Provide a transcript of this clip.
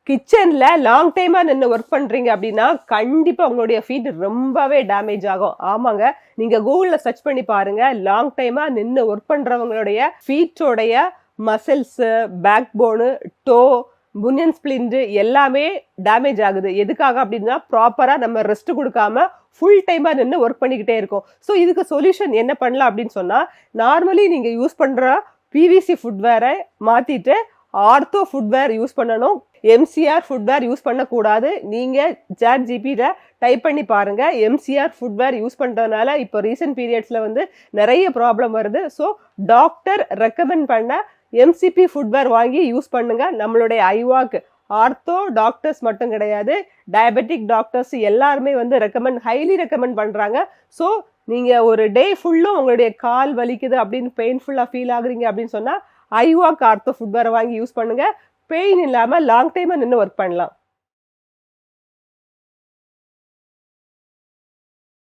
கிச்சன்ல லாங் டைமா நின்று ஒர்க் பண்றீங்க அப்படின்னா கண்டிப்பா உங்களுடைய ஃபீட் ரொம்பவே டேமேஜ் ஆகும். ஆமாங்க, நீங்க கூகுள்ல சர்ச் பண்ணி பாருங்க. லாங் டைமா நின்று ஒர்க் பண்றவங்களுடைய ஃபீட்டோடைய muscles, back bone, toe, bunion splint எல்லாமே டேமேஜ் ஆகுது. எதுக்காக அப்படின்னா ப்ராப்பரா நம்ம ரெஸ்ட் கொடுக்காம ஃபுல் டைமா நின்று ஒர்க் பண்ணிக்கிட்டே இருக்கோம். ஸோ இதுக்கு சொல்யூஷன் என்ன பண்ணலாம் அப்படின்னு சொன்னா, நார்மலி நீங்க யூஸ் பண்ற பிவிசி ஃபுட்வேரை மாத்திட்டு ஆர்த்தோ ஃபுட்வேர் யூஸ் பண்ணணும். எம்சிஆர் ஃபுட்வேர் யூஸ் பண்ணக்கூடாது. நீங்க ChatGPT டைப் பண்ணி பாருங்க. எம்சிஆர் ஃபுட்வேர் யூஸ் பண்றதுனால இப்போ ரீசெண்ட் பீரியட்ஸ்ல வந்து நிறைய ப்ராப்ளம் வருது. ஸோ டாக்டர் ரெக்கமெண்ட் பண்ண எம்சிபி ஃபுட்வேர் வாங்கி யூஸ் பண்ணுங்க. நம்மளுடைய ஐவாக் ஆர்த்தோ டாக்டர்ஸ் மட்டும் கிடையாது, டயபெட்டிக் டாக்டர்ஸ் எல்லாருமே வந்து ஹைலி ரெக்கமெண்ட் பண்றாங்க. ஸோ நீங்க ஒரு டே ஃபுல்லும் உங்களுடைய கால் வலிக்குது அப்படின்னு பெயின்ஃபுல்லா ஃபீல் ஆகுறீங்க அப்படின்னு சொன்னா ஐவாக் ஆர்த்தோ ஃபுட்வேரை வாங்கி யூஸ் பண்ணுங்க. பெயின் இல்லாம லாங் டைமா நின்று ஒர்க் பண்ணலாம்.